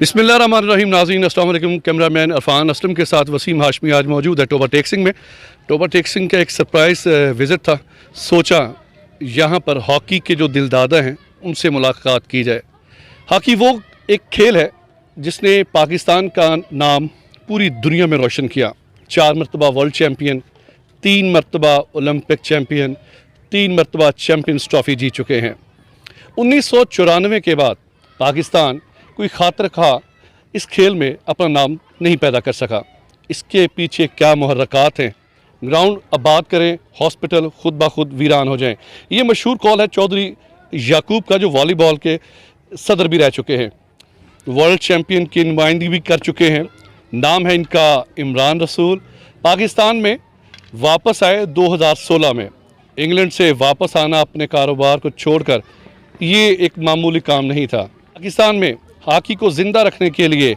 बिस्मिल्लाहिर्रहमानिर्रहीम। नाज़रीन अस्सलाम वालेकुम। कैमरामैन अरफान असलम के साथ वसीम हाशमी आज मौजूद है टोबा टेक्सिंग में। टोबा टेक्सिंग का एक सरप्राइज़ विज़िट था। सोचा यहाँ पर हॉकी के जो दिलदादा हैं उनसे मुलाकात की जाए। हॉकी वो एक खेल है जिसने पाकिस्तान का नाम पूरी दुनिया में रोशन किया। 4 मरतबा वर्ल्ड चैम्पियन, 3 मरतबा ओलंपिक चैम्पियन, 3 मरतबा चैम्पियंस ट्रॉफ़ी जीत चुके हैं। 1994 के बाद पाकिस्तान कोई खातिर खा इस खेल में अपना नाम नहीं पैदा कर सका। इसके पीछे क्या मुहर्रकात हैं। ग्राउंड आबाद करें, हॉस्पिटल खुद ब खुद वीरान हो जाएं। ये मशहूर कॉल है चौधरी याकूब का, जो वॉलीबॉल के सदर भी रह चुके हैं, वर्ल्ड चैम्पियन की नुमाइंदगी भी कर चुके हैं। नाम है इनका इमरान रसूल। पाकिस्तान में वापस आए 2016 में। इंग्लैंड से वापस आना अपने कारोबार को छोड़कर ये एक मामूली काम नहीं था। पाकिस्तान में हॉकी को ज़िंदा रखने के लिए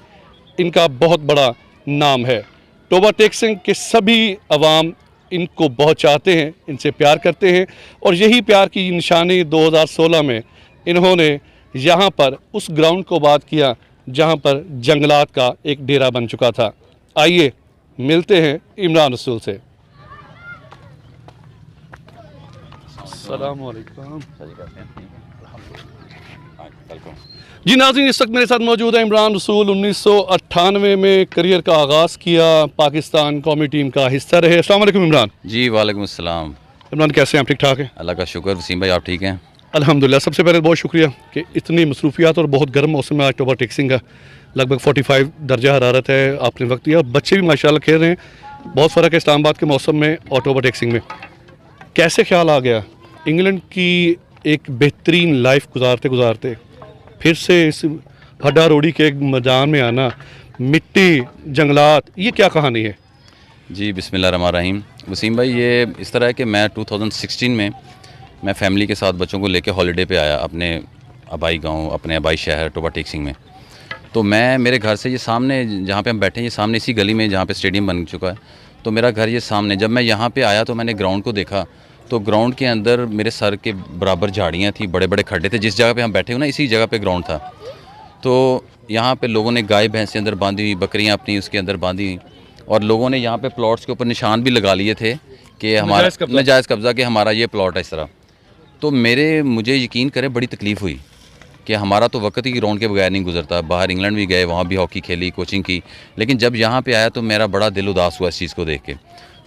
इनका बहुत बड़ा नाम है। टोबा टेक्सिंग के सभी अवाम इनको बहुत चाहते हैं, इनसे प्यार करते हैं, और यही प्यार की निशानी 2016 में इन्होंने यहाँ पर उस ग्राउंड को आबाद किया जहाँ पर जंगलात का एक डेरा बन चुका था। आइए मिलते हैं इमरान रसूल से। अस्सलाम वालेकुम। जी नाज़रीन, इस वक्त मेरे साथ मौजूद है इमरान रसूल। 1998 में करियर का आगाज़ किया, पाकिस्तान कौमी टीम का हिस्सा रहे। अस्सलाम वालेकुम इमरान। जी वालेकुम अस्सलाम। इमरान कैसे हैं आप? ठीक ठाक हैं? अल्लाह का शुक्र। वसीम भाई आप ठीक हैं? अल्हम्दुलिल्लाह। सबसे पहले बहुत शुक्रिया कि इतनी मसरूफियात और बहुत गर्म मौसम में आज टोबा टेक्सिंग का लगभग 45 दर्जा हरारत है, आपने वक्त दिया। बच्चे भी माशाल्लाह खेल रहे हैं। बहुत फ़र्क है इस्लामाबाद के मौसम में और टोबा टेक्सिंग में। कैसे ख्याल आ गया इंग्लैंड की एक बेहतरीन लाइफ गुजारते गुजारते फिर से इस हड्डा रोड़ी के एक मैदान में आना, मिट्टी, जंगलात, ये क्या कहानी है? जी बिस्मिल्लाहिर्रहमानिर्रहीम। वसीम भाई ये इस तरह है कि मैं 2016 में मैं फ़ैमिली के साथ बच्चों को लेके हॉलीडे पे आया अपने आबाई गांव, अपने आबाई शहर टोबा टेक्सिंग में। तो मैं मेरे घर से ये सामने जहाँ पे हम बैठे हैं, ये सामने इसी गली में जहाँ पे स्टेडियम बन चुका है, तो मेरा घर ये सामने। जब मैं यहाँ पे आया तो मैंने ग्राउंड को देखा, तो ग्राउंड के अंदर मेरे सर के बराबर झाड़ियाँ थी, बड़े बड़े खड्डे थे। जिस जगह पे हम बैठे हुए ना, इसी जगह पे ग्राउंड था। तो यहाँ पे लोगों ने गाय भैंसें अंदर बांधी हुई, बकरियाँ अपनी उसके अंदर बांधी हुई, और लोगों ने यहाँ पे प्लॉट्स के ऊपर निशान भी लगा लिए थे कि हमारा नाजायज़ कब्ज़ा, कि हमारा ये प्लॉट है इस तरह। तो मुझे यकीन करें बड़ी तकलीफ़ हुई कि हमारा तो वक्त ही ग्राउंड के बगैर नहीं गुजरता। बाहर इंग्लैंड भी गए, वहाँ भी हॉकी खेली, कोचिंग की, लेकिन जब यहाँ पे आया तो मेरा बड़ा दिल उदास हुआ इस चीज़ को देख के।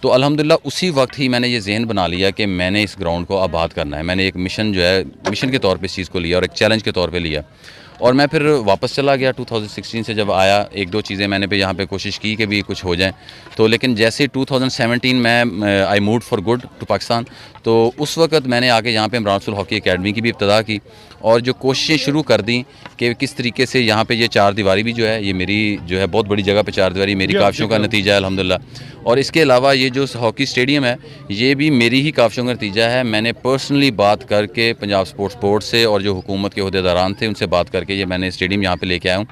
तो अल्हम्दुलिल्लाह उसी वक्त ही मैंने ये ज़हन बना लिया कि मैंने इस ग्राउंड को आबाद करना है। मैंने एक मिशन जो है, मिशन के तौर पे इस चीज़ को लिया और एक चैलेंज के तौर पे लिया, और मैं फिर वापस चला गया। 2016 से जब आया, एक दो चीज़ें मैंने पे यहाँ पे कोशिश की कि भी कुछ हो जाए। तो लेकिन जैसे 2017 में I moved for good to Pakistan, तो उस वक्त मैंने आके यहाँ पे इमरान रसूल हॉकी एकेडमी की भी इब्तिदा की, और जो कोशिशें शुरू कर दी कि किस तरीके से यहाँ पे ये 4 दीवारी भी जो है, ये मेरी जो है बहुत बड़ी जगह पे 4 दीवारी मेरी काविशों का नतीजा है अल्हम्दुलिल्लाह। और इसके अलावा ये जो हॉकी स्टेडियम है, ये भी मेरी ही काविशों का नतीजा है। मैंने पर्सनली बात करके पंजाब स्पोर्ट्स बोर्ड से और जो हुकूमत के अहदेदारान थे उनसे बात करके ये मैंने स्टेडियम यहाँ पे लेके आया हूँ।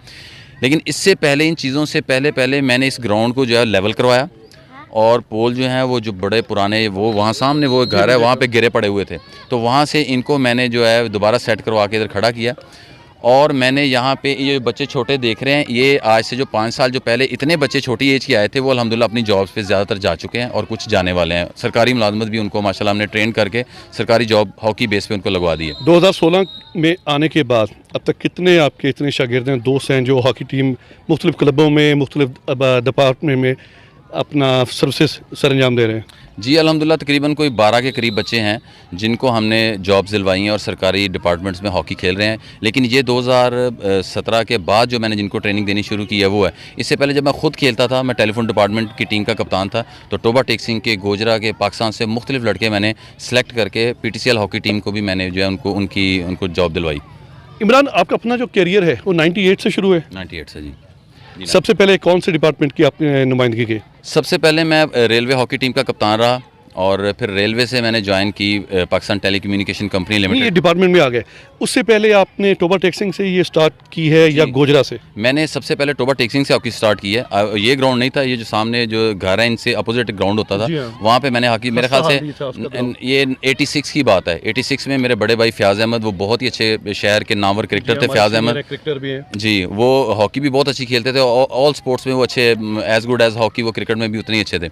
लेकिन इससे पहले, इन चीज़ों से पहले मैंने इस ग्राउंड को जो है लेवल करवाया, और पोल जो हैं वो जो बड़े पुराने, वो वहाँ सामने वो घर है, वहाँ पे गिरे पड़े हुए थे, तो वहाँ से इनको मैंने जो है दोबारा सेट करवा के इधर खड़ा किया। और मैंने यहाँ पे ये बच्चे छोटे देख रहे हैं, ये आज से जो 5 साल जो पहले इतने बच्चे छोटी एज के आए थे, वो अल्हम्दुलिल्लाह अपनी जॉब्स पे ज़्यादातर जा चुके हैं और कुछ जाने वाले हैं। सरकारी मुलाजमत भी उनको माशाल्लाह हमने ट्रेन करके सरकारी जॉब हॉकी बेस पे उनको लगवा दी है। 2016 में आने के बाद अब तक कितने आपके इतने शागिर्द हैं, दोस्त हैं जो हॉकी टीम मुख्तलिफ़ क्लबों में, मुख्तलिफ़ डिपार्टमेंट में अपना सर्विसेज सर अंजाम दे रहे हैं? जी अल्हम्दुलिल्लाह तकरीबन कोई 12 के करीब बच्चे हैं जिनको हमने जॉब्स दिलवाई हैं और सरकारी डिपार्टमेंट्स में हॉकी खेल रहे हैं। लेकिन ये 2017 के बाद जो मैंने जिनको ट्रेनिंग देनी शुरू की है वो है। इससे पहले जब मैं खुद खेलता था, मैं टेलीफोन डिपार्टमेंट की टीम का कप्तान था, तो टोबा टेक्सिंग के, गोजरा के, पाकिस्तान से मुख्तलिफ लड़के मैंने सेलेक्ट करके PTCL हॉकी टीम को भी मैंने जो है उनको जॉब दिलवाई। इमरान, आपका अपना जो करियर है वो 98 से शुरू है? 98 से जी। सबसे पहले कौन से डिपार्टमेंट की आपने नुमाइंदगी की? सबसे पहले मैं रेलवे हॉकी टीम का कप्तान रहा, और फिर रेलवे से मैंने ज्वाइन की पाकिस्तान टेलीकम्युनिकेशन कंपनी नहीं, ये लिमिटेड। डिपार्टमेंट में आ गए। उससे पहले आपने टोबा टेक्सिंग से ये स्टार्ट की है या गोजरा से? मैंने सबसे पहले टोबा टेक्सिंग से हॉकी स्टार्ट की है। ये ग्राउंड नहीं था, ये जो सामने जो घर है इनसे अपोजिट ग्राउंड होता था, जी हाँ। वहाँ पे मैंने हॉकी, मेरे ख्याल हाल ही था उसका से ये 86 की बात है। 86 में मेरे बड़े भाई फ़याज़ अहमद, वो बहुत ही अच्छे शहर के नामवर क्रिकेटर थे फ़याज़ अहमद, क्रिकेटर भी हैं जी, वो हॉकी भी बहुत अच्छी खेलते थे, ऑल स्पोर्ट्स में वो अच्छे, एज़ गुड एज़ हॉकी, वो क्रिकेट में भी उतने ही अच्छे थे।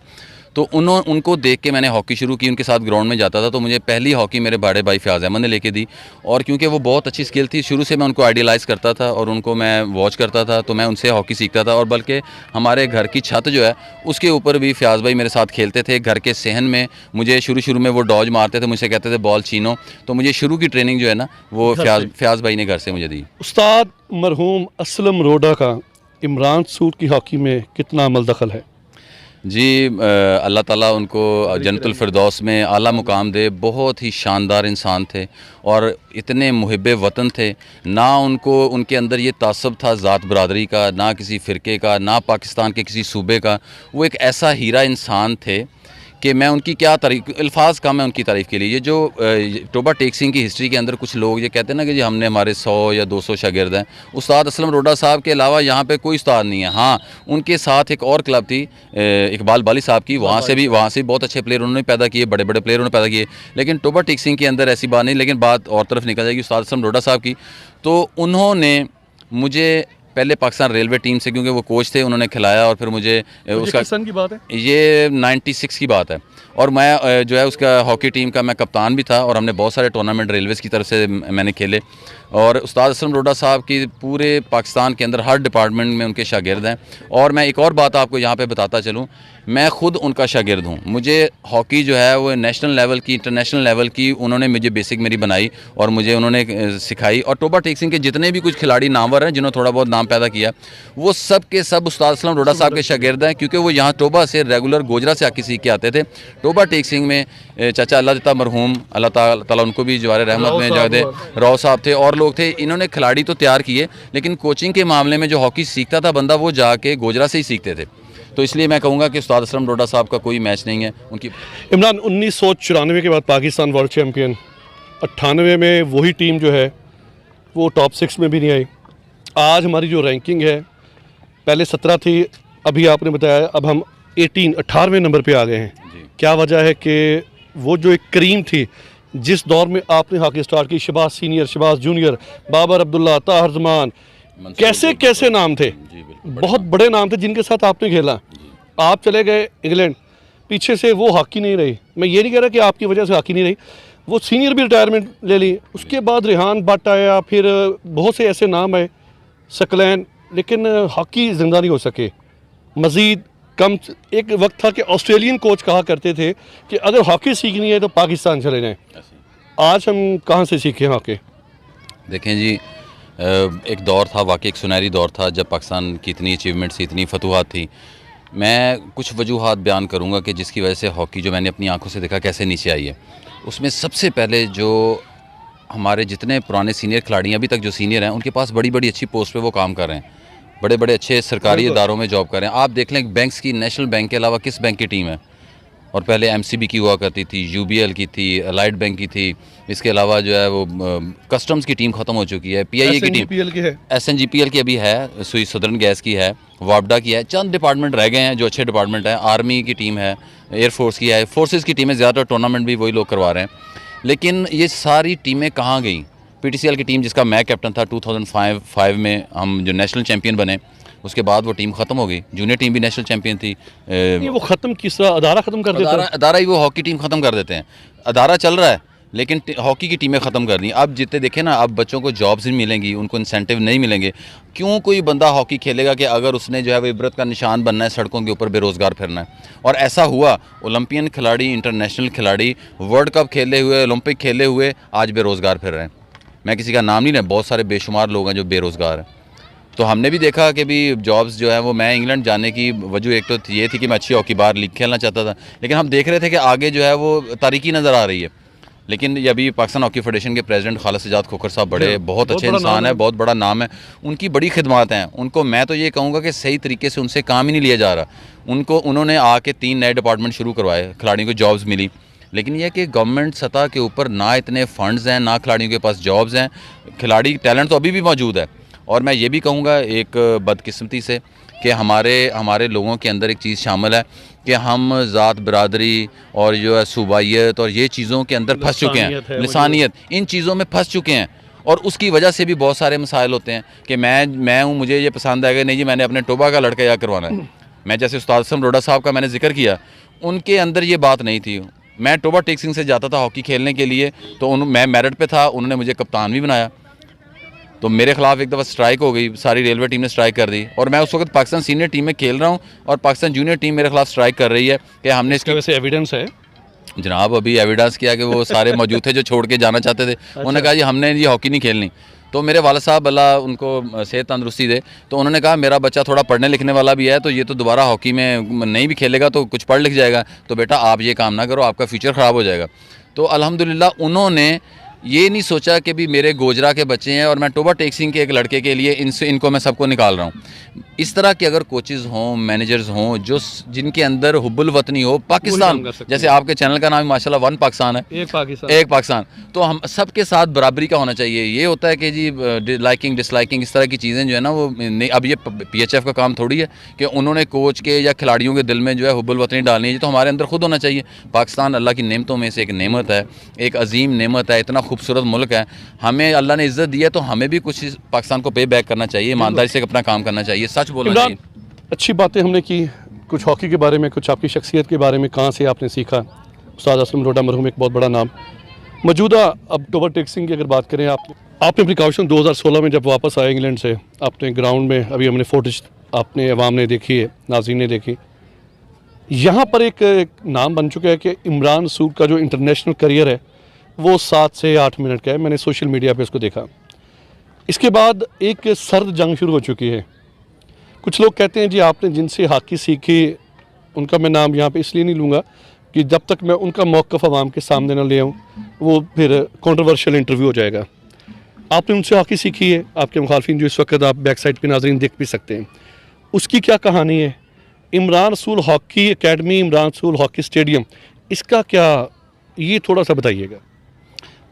तो उनको देख के मैंने हॉकी शुरू की, उनके साथ ग्राउंड में जाता था। तो मुझे पहली हॉकी मेरे बड़े भाई फ़याज़ अहमद ने लेके दी, और क्योंकि वो बहुत अच्छी स्किल थी, शुरू से मैं उनको आइडियलाइज़ करता था और उनको मैं वॉच करता था, तो मैं उनसे हॉकी सीखता था। और बल्कि हमारे घर की छत जो है उसके ऊपर भी फ़याज़ भाई मेरे साथ खेलते थे। घर के सहन में मुझे शुरू में वो डॉज मारते थे, मुझसे कहते थे बॉल छीनो, तो मुझे शुरू की ट्रेनिंग जो है ना वो फ़याज़ भाई ने घर से मुझे दी। उस्ताद मरहूम असलम रोडा का इमरान सूद की हॉकी में कितना अमल दखल है? जी, अल्लाह ताला उनको जन्नतुल फिरदौस में आला मुकाम दे। बहुत ही शानदार इंसान थे और इतने मुहिब्बे वतन थे। ना उनको, उनके अंदर ये तासब था ज़ात बरादरी का, ना किसी फ़िरके का, ना पाकिस्तान के किसी सूबे का। वो एक ऐसा हीरा इंसान थे कि मैं उनकी क्या तारीफ़, अल्फाज कम है उनकी तारीफ़ के लिए। ये जो टोबा टेक्सिंग की हिस्ट्री के अंदर कुछ लोग ये कहते हैं ना कि जी हमने हमारे 100 या 200 शागिर्द हैं, उस्ताद असलम रोडा साहब के अलावा यहाँ पे कोई उस्ताद नहीं है। हाँ, उनके साथ एक और क्लब थी इकबाल बाली साहब की, वहाँ से भी बहुत अच्छे प्लेयर उन्होंने पैदा किए, बड़े बड़े प्लेयर उन्होंने पैदा किए। लेकिन टोबा टेक्सिंग के अंदर ऐसी बात नहीं। लेकिन बात और तरफ निकल जाएगी उस्ताद असलम रोडा साहब की। तो उन्होंने मुझे पहले पाकिस्तान रेलवे टीम से, क्योंकि वो कोच थे, उन्होंने खिलाया, और फिर मुझे उसका, सन की बात है ये 96 की बात है, और मैं जो है उसका हॉकी टीम का मैं कप्तान भी था, और हमने बहुत सारे टूर्नामेंट रेलवेज़ की तरफ से मैंने खेले। और उस्ताद असलम रोडा साहब की पूरे पाकिस्तान के अंदर हर डिपार्टमेंट में उनके शागिर्द हैं। और मैं एक और बात आपको यहाँ पे बताता चलूँ, मैं ख़ुद उनका शागिर्द हूँ। मुझे हॉकी जो है वो नेशनल लेवल की, इंटरनेशनल लेवल की उन्होंने मुझे बेसिक मेरी बनाई और मुझे उन्होंने सिखाई। और टोबा टेक्सिंग के जितने भी कुछ खिलाड़ी नामवर हैं, जिन्होंने थोड़ा बहुत नाम पैदा किया, वो सब के सब उस्ताद असलम रोडा साहब के शागिर्द हैं, क्योंकि वो यहाँ टोबा से रेगुलर गोजरा से आके सीख के आते थे। टोबा टेक्सिंग में चाचा अल्लाह देता मरहूम, अल्लाह ताला उनको भी जवारे रहमत में जाए, राव साहब थे और लोग थे। इन्होंने खिलाड़ी तो तैयार किए, लेकिन कोचिंग के मामले में जो हॉकी सीखता था बंदा, वो जाके गोजरा से ही सीखते थे। तो इसलिए मैं कहूँगा कि उस्ताद असलम रोडा साहब का कोई मैच नहीं है उनकी। इमरान, 1994 के बाद पाकिस्तान वर्ल्ड चैम्पियन, 98 में वही टीम जो है वो टॉप 6 में भी नहीं आई। आज हमारी जो रैंकिंग है, पहले 17 थी, अभी आपने बताया अब हम 18वें नंबर पे आ गए हैं। क्या वजह है कि वो जो एक करीम थी, जिस दौर में आपने हॉकी स्टार्ट की, शहबाज सीनियर, शहबाज जूनियर, बाबर अब्दुल्ला, ताहर जमान, कैसे कैसे नाम थे, बहुत बड़े नाम थे जिनके साथ आपने खेला। आप चले गए इंग्लैंड, पीछे से वो हॉकी नहीं रही। मैं ये नहीं कह रहा कि आपकी वजह से हॉकी नहीं रही, वो सीनियर भी रिटायरमेंट ले ली, उसके बाद रेहान भट्ट आया, फिर बहुत से ऐसे नाम आए, सकलैन, लेकिन हॉकी जिंदा नहीं हो सके। मज़ीद कम, एक वक्त था कि ऑस्ट्रेलियन कोच कहा करते थे कि अगर हॉकी सीखनी है तो पाकिस्तान चले जाएं। आज हम कहाँ से सीखें हॉकी? देखें जी, एक दौर था, वाकई एक सुनहरी दौर था, जब पाकिस्तान की इतनी अचीवमेंट्स थी, इतनी फतूहात थी। मैं कुछ वजूहात बयान करूंगा कि जिसकी वजह से हॉकी जो मैंने अपनी आंखों से देखा कैसे नीचे आई है। उसमें सबसे पहले जो हमारे जितने पुराने सीनियर खिलाड़ी अभी तक जो सीनियर हैं, उनके पास बड़ी बड़ी अच्छी पोस्ट पे वो काम कर रहे हैं, बड़े बड़े अच्छे सरकारी इदारों में जॉब कर रहे हैं। आप देख लें बैंक्स की, नेशनल बैंक के अलावा किस बैंक की टीम है, और पहले एमसीबी की हुआ करती थी, यूबीएल की थी, अलाइड बैंक की थी, इसके अलावा जो है वो कस्टम्स की टीम ख़त्म हो चुकी है, पीआईए की टीम, एसएनजीपीएल की अभी है, सुई सदर्न गैस की है, वापडा की है, चंद डिपार्टमेंट रह गए हैं जो अच्छे डिपार्टमेंट हैं। आर्मी की टीम है, एयरफोर्स की है, फोर्सेस की टीमें, ज़्यादातर टूर्नामेंट भी वही लोग करवा रहे हैं। लेकिन ये सारी टीमें कहाँ गई? पीटीसीएल की टीम, जिसका मैं कैप्टन था, 2005 में हम जो नेशनल चैम्पियन बने, उसके बाद वो टीम ख़त्म हो गई। जूनियर टीम भी नेशनल चैम्पियन थी। ये वो ख़त्म किस तरह? अदारा ख़त्म कर देता है? अदारा ही वो हॉकी टीम ख़त्म कर देते हैं। अदारा चल रहा है लेकिन हॉकी की टीमें ख़त्म कर दी। अब जितने देखें ना, अब बच्चों को जॉब्स नहीं मिलेंगी, उनको इंसेंटिव नहीं मिलेंगे। क्यों कोई बंदा हॉकी खेलेगा कि अगर उसने जो है वो इबरत का निशान बनना है, सड़कों के ऊपर बेरोज़गार फिरना है। और ऐसा हुआ, ओलंपियन खिलाड़ी, इंटरनेशनल खिलाड़ी, वर्ल्ड कप खेले हुए, ओलंपिक खेले हुए, आज बेरोज़गार फिर रहे हैं। मैं किसी का नाम नहीं ले, बहुत सारे बेशुमार लोग हैं जो बेरोज़गार हैं। तो हमने भी देखा कि भी जॉब्स जो है वो, मैं इंग्लैंड जाने की वजह एक तो ये थी कि मैं अच्छी हॉकी बार लीग खेलना चाहता था, लेकिन हम देख रहे थे कि आगे जो है वो तारीकी नज़र आ रही है। लेकिन ये अभी पाकिस्तान हॉकी फेडरेशन के प्रेसिडेंट खालिद सजाद खोखर साहब बड़े बहुत अच्छे इंसान है, बहुत बड़ा नाम है, उनकी बड़ी खिदमत हैं। उनको मैं तो ये कहूँगा कि सही तरीके से उनसे काम ही नहीं लिया जा रहा। उन्होंने आके 3 नए डिपार्टमेंट शुरू करवाए, खिलाड़ियों को जॉब्स मिली, लेकिन यह कि गवर्नमेंट सतह के ऊपर ना इतने फंड्स हैं, ना खिलाड़ियों के पास जॉब्स हैं। खिलाड़ी टैलेंट तो अभी भी मौजूद है, और मैं ये भी कहूँगा एक बदकिस्मती से कि हमारे लोगों के अंदर एक चीज़ शामिल है कि हम ज़ात बरादरी और जो है सूबाइयत और ये चीज़ों के अंदर फंस चुके हैं, लिसानियत, इन चीज़ों में फंस चुके हैं। और उसकी वजह से भी बहुत सारे मसाइल होते हैं कि मैं हूँ, मुझे ये पसंद आएगा, नहीं जी मैंने अपने टोबा का लड़का यहाँ करवाना है। मैं जैसे उस्ताद असलम रोड़ा साहब का मैंने जिक्र किया, उनके अंदर ये बात नहीं थी। मैं टोबा टेक्सिंग से जाता था हॉकी खेलने के लिए, तो मैं मेरिट पे था, उन्होंने मुझे कप्तान भी बनाया। तो मेरे खिलाफ एक दफ़ा स्ट्राइक हो गई, सारी रेलवे टीम ने स्ट्राइक कर दी, और मैं उस वक्त पाकिस्तान सीनियर टीम में खेल रहा हूँ और पाकिस्तान जूनियर टीम मेरे खिलाफ स्ट्राइक कर रही है कि हमने इसका वैसे एविडेंस है जनाब, अभी एविडेंस किया कि वो सारे मौजूद थे जो छोड़ के जाना चाहते थे। उन्होंने कहा जी हमने ये हॉकी नहीं खेलनी। तो मेरे वाला साहब अल्लाह उनको सेहत तंदरुस्ती दे, तो उन्होंने कहा मेरा बच्चा थोड़ा पढ़ने लिखने वाला भी है, तो ये तो दोबारा हॉकी में नहीं भी खेलेगा तो कुछ पढ़ लिख जाएगा, तो बेटा आप ये काम ना करो, आपका फ्यूचर ख़राब हो जाएगा। तो अल्हम्दुलिल्लाह उन्होंने ये नहीं सोचा कि भी मेरे गोजरा के बच्चे हैं और मैं टोबा टेक्सिंग के एक लड़के के लिए इनको मैं सबको निकाल रहा हूँ। इस तरह के अगर कोचेज़ हों, मैनेजर्स हों, जिनके अंदर हुब्बुल वतनी हो, पाकिस्तान, जैसे आपके चैनल का नाम माशाल्लाह वन पाकिस्तान है, एक पाकिस्तान, तो हम सबके साथ बराबरी का होना चाहिए। ये होता है कि जी लाइकिंग डिसलाइकिंग इस तरह की चीज़ें जो है ना वो नहीं, अब ये PHF का काम थोड़ी है कि उन्होंने कोच के या खिलाड़ियों के दिल में जो है हुब्बुल वतनी डालनी है, ये तो हमारे अंदर खुद होना चाहिए। पाकिस्तान अल्लाह की नेमतों में से एक नेमत है, एक अजीम नेमत है, इतना खूबसूरत मुल्क है, हमें अल्लाह ने इज़्ज़त दी है, तो हमें भी कुछ पाकिस्तान को पे बैक करना चाहिए, ईमानदारी से अपना काम करना चाहिए, सच बोलना चाहिए। अच्छी बातें हमने की, कुछ हॉकी के बारे में, कुछ आपकी शख्सियत के बारे में, कहाँ से आपने सीखा। उस्ताद असलम रोड़ा मरहूम एक बहुत बड़ा नाम। मौजूदा अब टोबा टेक्सिंग की अगर बात करें, आपने प्रिकॉशन 2016 में जब वापस आए इंग्लैंड से, आपने ग्राउंड में अभी हमने फोटेज आपने अवाम ने देखी है, नाज़रीन ने देखी, यहाँ पर एक नाम बन चुका है कि इमरान रसूल का जो इंटरनेशनल करियर है वो 7 से 8 मिनट का है। मैंने सोशल मीडिया पे उसको देखा। इसके बाद एक सर्द जंग शुरू हो चुकी है। कुछ लोग कहते हैं जी आपने जिनसे हॉकी सीखी, उनका मैं नाम यहाँ पे इसलिए नहीं लूँगा कि जब तक मैं उनका मौक़िफ़ आवाम के सामने ना ले आऊँ वो फिर कंट्रोवर्शियल इंटरव्यू हो जाएगा। आपने उनसे हॉकी सीखी है, आपके मुखालफिन जो इस वक्त आप बैक साइड पे नाज़रीन देख भी सकते हैं, उसकी क्या कहानी है? इमरान रसूल हॉकी एकेडमी, इमरान रसूल हॉकी स्टेडियम, इसका क्या, ये थोड़ा सा बताइएगा।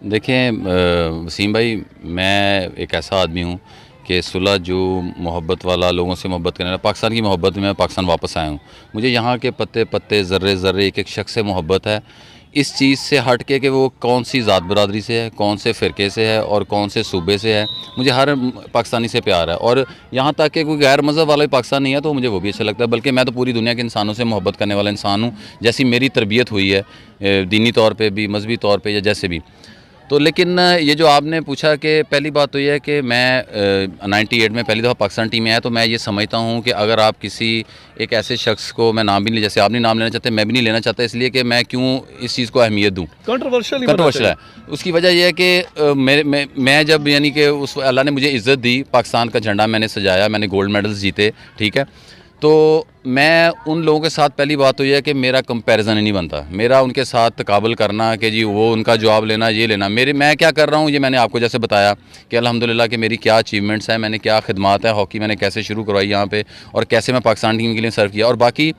देखें वसीम भाई, मैं एक ऐसा आदमी हूँ कि सुलह जो मोहब्बत वाला, लोगों से मोहब्बत करने वाला, पाकिस्तान की मोहब्बत में मैं पाकिस्तान वापस आया हूँ। मुझे यहाँ के पत्ते पत्ते, ज़र्रे ज़र्रे, एक शख्स से मोहब्बत है, इस चीज़ से हट के कि वो कौन सी ज़ात बरादरी से है, कौन से फ़िरके से है और कौन से सूबे से है। मुझे हर पाकिस्तानी से प्यार है, और यहाँ तक कि कोई गैर मज़हब वाला भी पाकिस्तान नहीं है तो मुझे वो भी अच्छा लगता है। बल्कि मैं तो पूरी दुनिया के इंसानों से मोहब्बत करने वाला इंसान हूँ, जैसी मेरी तरबियत हुई है दीनी तौर पर भी, मजहबी तौर पर या जैसे भी। तो लेकिन ये जो आपने पूछा कि पहली बात तो ये है कि मैं 98 में पहली दफ़ा पाकिस्तान टीम में आया, तो मैं ये समझता हूँ कि अगर आप किसी एक ऐसे शख्स को, मैं नाम भी नहीं, जैसे आप नहीं नाम लेना चाहते, मैं भी नहीं लेना चाहता, इसलिए कि मैं क्यों इस चीज़ को अहमियत दूँ, कंट्रोवर्शियल है। उसकी वजह यह है कि मैं जब, यानी कि उस अल्लाह ने मुझे इज़्ज़त दी, पाकिस्तान का झंडा मैंने सजाया, मैंने गोल्ड मेडल्स जीते, ठीक है, तो मैं उन लोगों के साथ, पहली बात तो यह है कि मेरा कंपैरिजन ही नहीं बनता, मेरा उनके साथ तकाबल करना कि जी वो उनका जवाब लेना, ये लेना, मैं क्या कर रहा हूँ, ये मैंने आपको जैसे बताया कि अल्हम्दुलिल्लाह कि मेरी क्या अचीवमेंट्स हैं, मैंने क्या खिदमात है, हॉकी मैंने कैसे शुरू करवाई यहाँ पे, और कैसे मैं पाकिस्तान टीम के लिए सर्व किया। और बाकी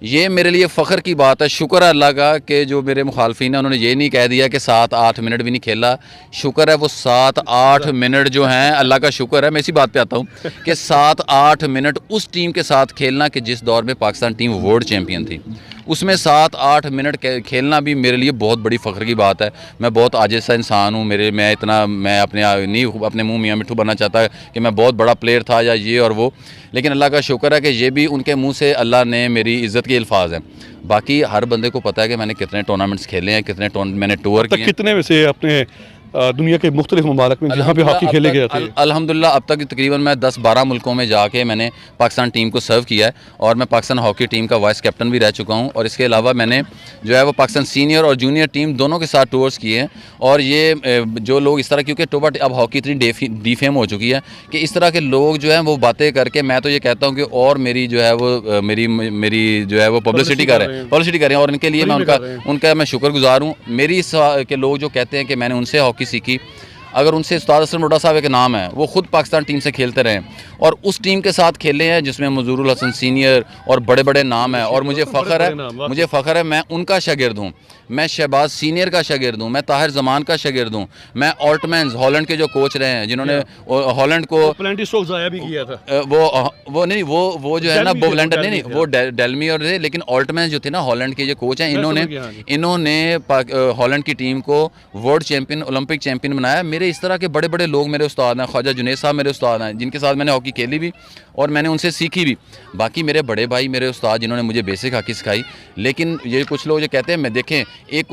ये मेरे लिए फ़ख्र की बात है, शुक्र है अल्लाह का कि जो मेरे मुखालफिन हैं उन्होंने ये नहीं कह दिया कि 7-8 मिनट भी नहीं खेला। शुक्र है वो 7-8 मिनट जो हैं, अल्लाह का शुक्र है, मैं इसी बात पे आता हूँ कि 7-8 मिनट उस टीम के साथ खेलना कि जिस दौर में पाकिस्तान टीम वर्ल्ड चैम्पियन थी, उसमें 7-8 मिनट खेलना भी मेरे लिए बहुत बड़ी फ़ख्र की बात है। मैं बहुत आजिज़ सा इंसान हूँ, मैं अपने मुँह मियाँ मिट्ठू बनना चाहता कि मैं बहुत बड़ा प्लेयर था या ये और वो, लेकिन अल्लाह का शुक्र है कि ये भी उनके मुंह से अल्लाह ने मेरी इज़्ज़त के अल्फाज हैं। बाकी हर बंदे को पता है कि मैंने कितने टूर्नामेंट्स खेले हैं, मैंने टूर किए, कितने में से अपने दुनिया के मुख्तलिफ ममालिक में जहाँ पे हॉकी खेले गए थे? अल्हम्दुलिल्लाह अब तक तकरीबन मैं 10-12 मुल्कों में जाके मैंने पाकिस्तान टीम को सर्व किया है और मैं पाकिस्तान हॉकी टीम का वाइस कैप्टन भी रह चुका हूँ। और इसके अलावा मैंने जो है वो पाकिस्तान सीनियर और जूनियर टीम दोनों के साथ टूर्स किए हैं। और ये जो लोग इस तरह, क्योंकि टोबा अब हॉकी इतनी डीफेम हो चुकी है कि इस तरह के लोग जो हैं वो बातें करके, मैं तो ये कहता हूँ कि और मेरी जो है वो मेरी जो है वो पब्लिसिटी कर रहे हैं और इनके लिए मैं उनका मैं शुक्रगुजार हूँ। मेरी के लोग जो कहते हैं कि मैंने उनसे हॉकी सीखी, अगर उनसे उस्ताद असलम डोडा साहब एक नाम है, वो ख़ुद पाकिस्तान टीम से खेलते रहे और उस टीम के साथ खेले हैं जिसमें मजरूल हसन सीनियर और बड़े बड़े नाम हैं। और मुझे फ़ख्र है मैं उनका शागिर्द हूँ, मैं शहबाज सीनियर का शागिर्द हूँ, मैं ताहिर जमान का शागिर्द हूँ, मैं ऑल्टमैन्स हॉलैंड के जो कोच रहे हैं जिन्होंने हॉलैंड को पेनल्टी स्ट्रोक ज़ाया भी किया था, वो नहीं वो जो है ना बोवलैंडर नहीं वो डेलमी और थे, लेकिन ऑल्टमैन्स जो थे ना हॉलैंड के जो कोच हैं, इन्होंने हॉलैंड की टीम को वर्ल्ड चैम्पियन, ओलंपिक चैम्पियन बनाया। मेरे इस तरह के बड़े बड़े लोग मेरे उस्ताद हैं, ख्वाजा जुनैद साहब मेरे उस्ताद हैं जिनके साथ मैंने हॉकी खेली भी और मैंने उनसे सीखी भी। बाकी मेरे बड़े भाई मेरे उस्ताद जिन्होंने मुझे बेसिक हॉकी सिखाई। लेकिन ये कुछ लोग जो कहते हैं, मैं देखें एक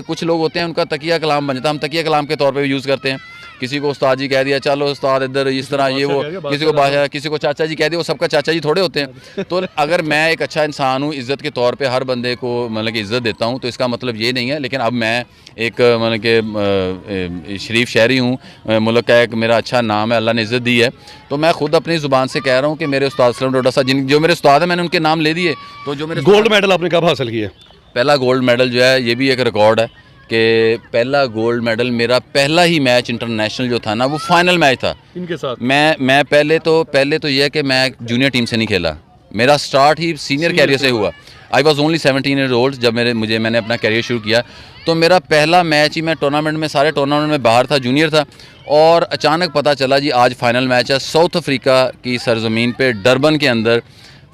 कुछ लोग होते हैं उनका तकिया कलाम बन जाता है, हम तकिया कलाम के तौर पे भी यूज़ करते हैं। किसी को उस्ताद जी कह दिया, चलो उस्ताद इधर इस तरह ये वो, किसी को बादशाह, किसी को चाचा जी कह दिया, वो सबका चाचा जी थोड़े होते हैं। तो अगर मैं एक अच्छा इंसान हूँ, इज़्ज़त के तौर पे हर बंदे को मतलब कि इज़्ज़त देता हूँ, तो इसका मतलब ये नहीं है। लेकिन अब मैं एक मतलब कि शरीफ शहरी हूँ, मुल्क का एक मेरा अच्छा नाम है, अल्लाह ने इज़्ज़त दी है, तो मैं खुद अपनी ज़ुबान से कह रहा हूँ कि मेरे उस्ताद असलम डोडा साहब जो मेरे उस्ताद हैं मैंने उनके नाम ले दिए। तो जो मेरे गोल्ड मेडल आपने कब हासिल किया? पहला गोल्ड मेडल जो है, ये भी एक रिकॉर्ड है कि पहला गोल्ड मेडल मेरा पहला ही मैच इंटरनेशनल जो था ना, वो फाइनल मैच था इनके साथ। मैं पहले तो यह है कि मैं जूनियर टीम से नहीं खेला, मेरा स्टार्ट ही सीनियर कैरियर से हुआ। I was only 17 year old जब मैंने अपना कैरियर शुरू किया। तो मेरा पहला मैच ही मैं टूर्नामेंट में, सारे टूर्नामेंट में बाहर था, जूनियर था, और अचानक पता चला जी आज फाइनल मैच है साउथ अफ्रीका की सरजमीन पे, डरबन के अंदर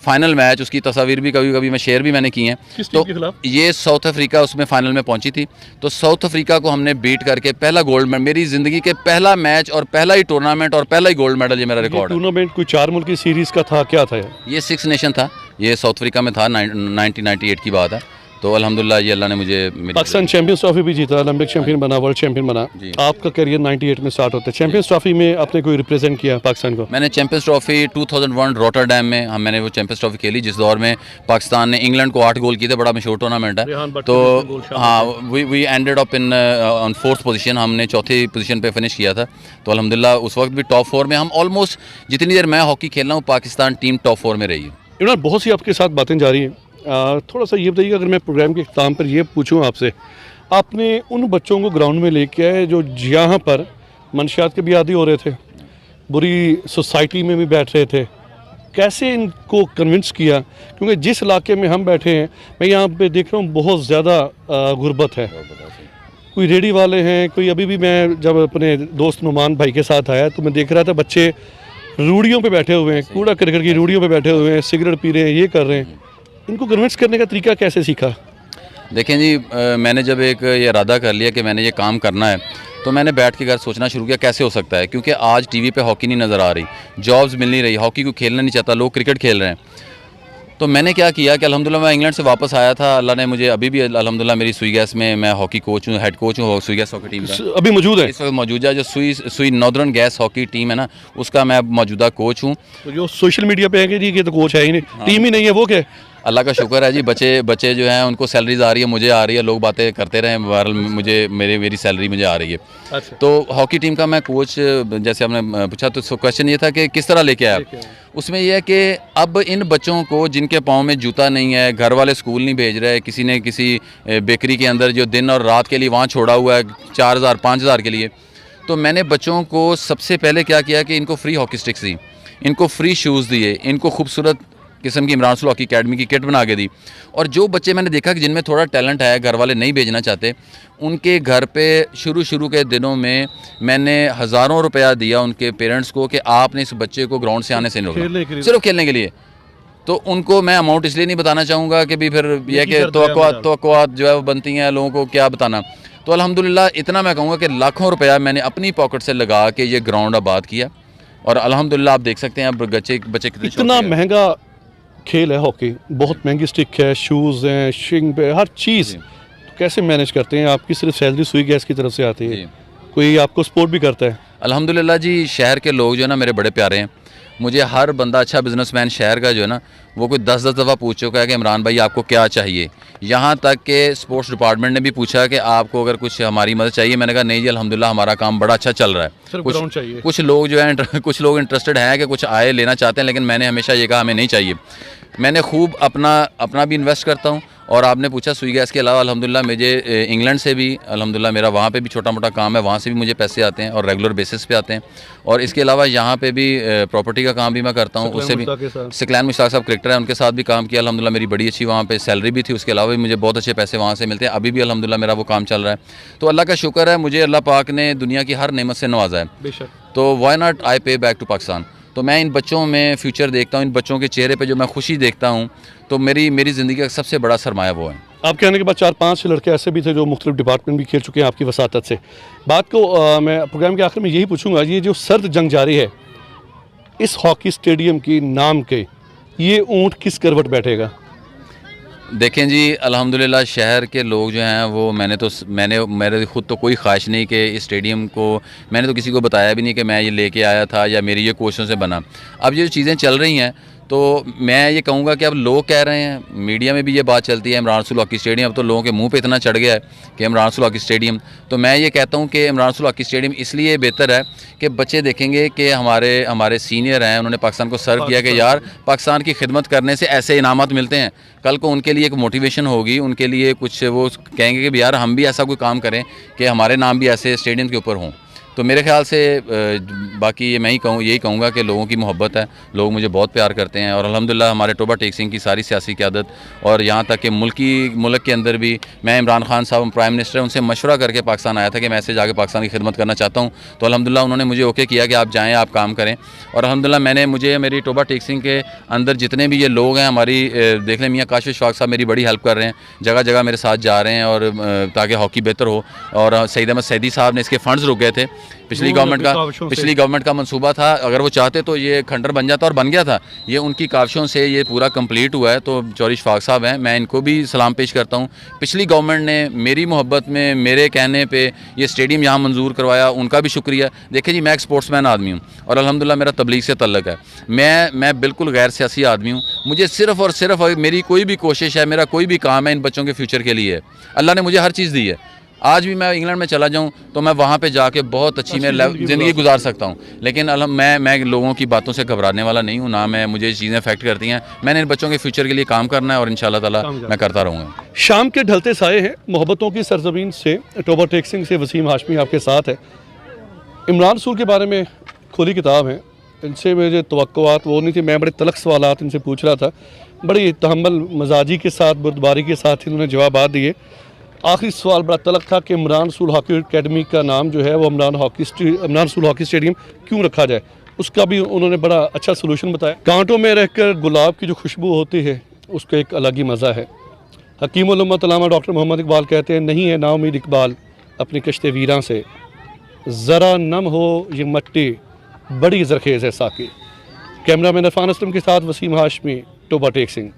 फाइनल मैच। उसकी तस्वीर भी कभी मैं शेयर भी मैंने की हैं। तो ये साउथ अफ्रीका उसमें फ़ाइनल में पहुंची थी, तो साउथ अफ्रीका को हमने बीट करके पहला गोल्ड मेडल, मेरी ज़िंदगी के पहला मैच और पहला ही टूर्नामेंट और पहला ही गोल्ड मेडल, ये मेरा रिकॉर्ड है। टूर्नामेंट कोई 4 मुल्क की सीरीज़ का था, क्या था ये 6 नेशन था, ये साउथ अफ्रीका में था, 1998 की बात है। तो अल्हम्दुलिल्लाह ये अल्लाह ने मुझे पाकिस्तान चैंपियंस ट्रॉफी भी जीता, ओलंपिक चैंपियन बना, वर्ल्ड चैंपियन बना। आपका करियर 98 में स्टार्ट होता है, चैंपियंस ट्रॉफी में आपने कोई रिप्रेजेंट किया पाकिस्तान को? मैंने चैंपियंस ट्रॉफी 2001 रॉटरडैम में मैंने वो चैंपियंस ट्रॉफी खेली, जिस दौर में पाकिस्तान ने इंग्लैंड को 8 गोल किए थे, बड़ा मशहूर टूर्नामेंट है। तो हाँ, we ended up in on 4th position, हमने 4थी पोजीशन पे फिनिश किया था। तो अल्हम्दुलिल्लाह उस वक्त भी टॉप 4 में हम ऑलमोस्ट, जितनी देर मैं हॉकी खेल रहा हूँ पाकिस्तान टीम टॉप 4 में रही है। इमरान, बहुत सी आपके साथ बातें जारी हैं, थोड़ा सा ये बताइए, अगर मैं प्रोग्राम के इख्तिताम पर ये पूछूं आपसे, आपने उन बच्चों को ग्राउंड में लेके आए जो यहाँ पर मंशियात के भी आदी हो रहे थे, बुरी सोसाइटी में भी बैठ रहे थे, कैसे इनको कन्विंस किया? क्योंकि जिस इलाके में हम बैठे हैं, मैं यहाँ पे देख रहा हूँ बहुत ज़्यादा गुर्बत है, कोई रेडी वाले हैं, कोई अभी भी, मैं जब अपने दोस्त नुमान भाई के साथ आया तो मैं देख रहा था बच्चे रूढ़ियों पे बैठे हुए हैं, कूड़ा करकट की रूढ़ियों पे बैठे हुए हैं, सिगरेट पी रहे हैं, ये कर रहे हैं। इनको कन्विंस करने का तरीका कैसे सीखा? देखें जी, मैंने जब एक ये इरादा कर लिया कि मैंने ये काम करना है, तो मैंने बैठ के घर सोचना शुरू किया कैसे हो सकता है, क्योंकि आज टीवी पे हॉकी नहीं नज़र आ रही, जॉब्स मिल नहीं रही, हॉकी को खेलना नहीं चाहता, लोग क्रिकेट खेल रहे हैं। तो मैंने क्या किया कि अल्हम्दुलिल्लाह मैं इंग्लैंड से वापस आया था, अल्लाह ने मुझे अभी भी अल्हम्दुलिल्लाह मेरी सुई गैस में मैं हॉकी कोच हूँ, हेड कोच हूँ सुई गैस हॉकी टीम का, अभी मौजूद है, इस वक्त मौजूदा जो सुई नॉर्दर्न गैस हॉकी टीम है ना, उसका मैं मौजूदा कोच हूँ। तो जो सोशल मीडिया पे है कि जी ये तो कोच है ही नहीं, टीम ही नहीं है, वो क्या? अल्लाह का शुक्र है जी, बच्चे जो हैं उनको सैलरीज आ रही है, मुझे आ रही है, लोग बातें करते रहे, बहरहाल मुझे मेरी सैलरी मुझे आ रही है। अच्छा। तो हॉकी टीम का मैं कोच, जैसे आपने पूछा, तो क्वेश्चन ये था कि किस तरह लेके आया। उसमें यह है कि अब इन बच्चों को जिनके पाँव में जूता नहीं है, घर वाले स्कूल नहीं भेज रहे, किसी ने किसी बेकरी के अंदर जो दिन और रात के लिए वहाँ छोड़ा हुआ है 4,000-5,000 के लिए, तो मैंने बच्चों को सबसे पहले क्या किया कि इनको फ्री हॉकी स्टिक्स दी, इनको फ्री शूज़ दिए, इनको खूबसूरत किस्म की इमरान रसूल हॉकी अकेडमी की किट बना के दी। और जो बच्चे मैंने देखा कि जिनमें थोड़ा टैलेंट है, घर वाले नहीं भेजना चाहते, उनके घर पे शुरू के दिनों में मैंने हज़ारों रुपया दिया उनके पेरेंट्स को कि आपने इस बच्चे को ग्राउंड से आने से नहीं रोकना, सिर्फ खेलने के लिए। तो उनको मैं अमाउंट इसलिए नहीं बताना चाहूँगा कि भी फिर यह कि तवक्कुआत जो है वो बनती हैं, लोगों को क्या बताना। तो अल्हम्दुलिल्लाह इतना मैं कहूँगा कि लाखों रुपया मैंने अपनी पॉकेट से लगा के ये ग्राउंड आबाद किया, और अल्हम्दुलिल्लाह आप देख सकते हैं अब बच्चे कितने। इतना महंगा खेल है हॉकी, बहुत महंगी स्टिक है, शूज़ हैं, शिंग पे हर चीज़, तो कैसे मैनेज करते हैं? आपकी सिर्फ सैलरी सुई गैस की तरफ से आती है, कोई आपको सपोर्ट भी करता है? अल्हम्दुलिल्लाह जी, शहर के लोग जो है ना मेरे बड़े प्यारे हैं। मुझे हर बंदा अच्छा बिजनेसमैन शहर का जो है ना वो कोई 10-10 दफ़ा पूछ चुका है कि इमरान भाई आपको क्या चाहिए। यहाँ तक कि स्पोर्ट्स डिपार्टमेंट ने भी पूछा कि आपको अगर कुछ हमारी मदद चाहिए। मैंने कहा नहीं जी, अल्हम्दुलिल्लाह हमारा काम बड़ा अच्छा चल रहा है। सिर्फ ग्राउंड चाहिए। कुछ लोग जो है कुछ लोग इंटरेस्टेड हैं कि कुछ आए लेना चाहते हैं, लेकिन मैंने हमेशा ये कहा हमें नहीं चाहिए। मैंने खूब अपना भी इन्वेस्ट करता हूँ। और आपने पूछा सुई गैस के अलावा अल्हम्दुलिल्लाह मुझे इंग्लैंड से भी अल्हम्दुलिल्लाह मेरा वहाँ पे भी छोटा मोटा काम है, वहाँ से भी मुझे पैसे आते हैं और रेगुलर बेसिस पे आते हैं। और इसके अलावा यहाँ पे भी प्रॉपर्टी का काम भी मैं करता हूँ। उससे भी सकलैन मुश्ताक साहब क्रिकेटर हैं, उनके साथ भी काम किया अल्हम्दुलिल्लाह। मेरी बड़ी अच्छी वहाँ पे सैलरी भी थी, उसके अलावा भी मुझे बहुत अच्छे पैसे वहाँ से मिलते हैं। अभी भी अल्हम्दुलिल्लाह मेरा वो काम चल रहा है। तो अल्लाह का शुक्र है, मुझे अल्लाह पाक ने दुनिया की हर नेमत से नवाजा है। बेशक। तो वाई नॉट आई पे बैक टू पाकिस्तान। तो मैं इन बच्चों में फ्यूचर देखता हूँ, इन बच्चों के चेहरे पे जो मैं खुशी देखता हूँ, तो मेरी ज़िंदगी का सबसे बड़ा सरमाया वो है। आपके आने के बाद 4-5 लड़के ऐसे भी थे जो मुख्तलिफ डिपार्टमेंट भी खेल चुके हैं आपकी वसातत से। बात को मैं प्रोग्राम के आखिर में यही पूछूंगा, ये जो सर्द जंग जारी है इस हॉकी स्टेडियम की नाम के, ये ऊँट किस करवट बैठेगा? देखें जी, अल्हम्दुलिल्लाह शहर के लोग जो हैं वो मेरे खुद तो कोई ख्वाहिश नहीं कि इस स्टेडियम को, मैंने तो किसी को बताया भी नहीं कि मैं ये लेके आया था या मेरी ये कोशिशों से बना। अब ये जो चीज़ें चल रही हैं तो मैं ये कहूँगा कि अब लोग कह रहे हैं, मीडिया में भी ये बात चलती है इमरान रसूल हॉकी स्टेडियम, अब तो लोगों के मुंह पे इतना चढ़ गया है कि इमरान रसूल हॉकी स्टेडियम। तो मैं ये कहता हूँ कि इमरान रसूल हॉकी स्टेडियम इसलिए बेहतर है कि बच्चे देखेंगे कि हमारे सीनियर हैं, उन्होंने पाकिस्तान को सर्व किया कि यार पाकिस्तान की खिदमत करने से ऐसे इनामत मिलते हैं। कल को उनके लिए एक मोटिवेशन होगी, उनके लिए कुछ वो कहेंगे कि यार हम भी ऐसा कोई काम करें कि हमारे नाम भी ऐसे स्टेडियम के ऊपर हों। तो मेरे ख्याल से बाकी ये मैं ही यही कहूँगा कि लोगों की मोहब्बत है, लोग मुझे बहुत प्यार करते हैं। और अल्हम्दुलिल्लाह हमारे टोबा टेक सिंह की सारी सियासी क़यादत और यहाँ तक कि मुल्क के अंदर भी, मैं इमरान खान साहब प्राइम मिनिस्टर, उनसे मशवरा करके पाकिस्तान आया था कि मैं ऐसे जाके पाकिस्तान की खिदमत करना चाहता हूँ। तो अल्हम्दुलिल्लाह उन्होंने मुझे ओके किया कि आप जाएँ, आप काम करें। और अल्हम्दुलिल्लाह मुझे मेरी टोबा टेक सिंह के अंदर जितने भी ये लोग हैं, हमारी देख लें मियाँ काशिफ इशफाक साहब मेरी बड़ी हेल्प कर रहे हैं, जगह जगह मेरे साथ जा रहे हैं और ताकि हॉकी बेहतर हो। और सईद अहमद सैदी साहब ने इसके फंड्स रुक गए थे, पिछली गवर्नमेंट का मंसूबा था, अगर वो चाहते तो ये खंडर बन जाता और बन गया था। ये उनकी काविशों से ये पूरा कंप्लीट हुआ है। तो चौधरी इशफाक साहब हैं, मैं इनको भी सलाम पेश करता हूँ। पिछली गवर्नमेंट ने मेरी मोहब्बत में, मेरे कहने पे ये स्टेडियम यहाँ मंजूर करवाया, उनका भी शुक्रिया। देखिए जी, मैं एक स्पोर्ट्समैन आदमी हूँ और अल्हम्दुलिल्लाह मेरा तबलीग से तल्लक है। मैं बिल्कुल गैर सियासी आदमी हूँ। मुझे सिर्फ़ और सिर्फ मेरी कोई भी कोशिश है, मेरा कोई भी काम है इन बच्चों के फ्यूचर के लिए है। अल्लाह ने मुझे हर चीज़ दी है। आज भी मैं इंग्लैंड में चला जाऊं तो मैं वहाँ पे जाके बहुत अच्छी मैं ज़िंदगी गुजार सकता हूं। लेकिन मैं लोगों की बातों से घबराने वाला नहीं हूं, ना मुझे चीज़ें अफेक्ट करती हैं। मैंने इन बच्चों के फ्यूचर के लिए काम करना है और इंशाल्लाह ताला मैं करता रहूँगा। शाम के ढलते साए हैं, मोहब्बतों की सरजमीन से टोबा टेक सिंह से वसीम हाशमी आपके साथ है। इमरान रसूल के बारे में खुली किताब है, इनसे मुझे तवक्कुआत वो नहीं थी, मैं बड़े तलख सवालात इनसे पूछ रहा था, बड़ी तहम्मुल मजाजी के साथ, बुर्दबारी के साथ इन्होंने जवाब दिए। आखिरी सवाल बड़ा तलख था कि इमरान रसूल हॉकी अकेडमी का नाम जो है वो इमरान रसूल हॉकी स्टेडियम क्यों रखा जाए, उसका भी उन्होंने बड़ा अच्छा सलूशन बताया। कांटों में रहकर गुलाब की जो खुशबू होती है उसका एक अलग ही मज़ा है। हकीम उल उम्मत अल्लामा डॉक्टर मोहम्मद इकबाल कहते हैं, नहीं है नाउमीद इकबाल अपनी कश्ते वीरां से, ज़रा नम हो ये मट्टी बड़ी ज़रखेज़ है साकी। कैमरा मैन इरफान असलम के साथ वसीम हाशमी, टोबा टेक सिंह।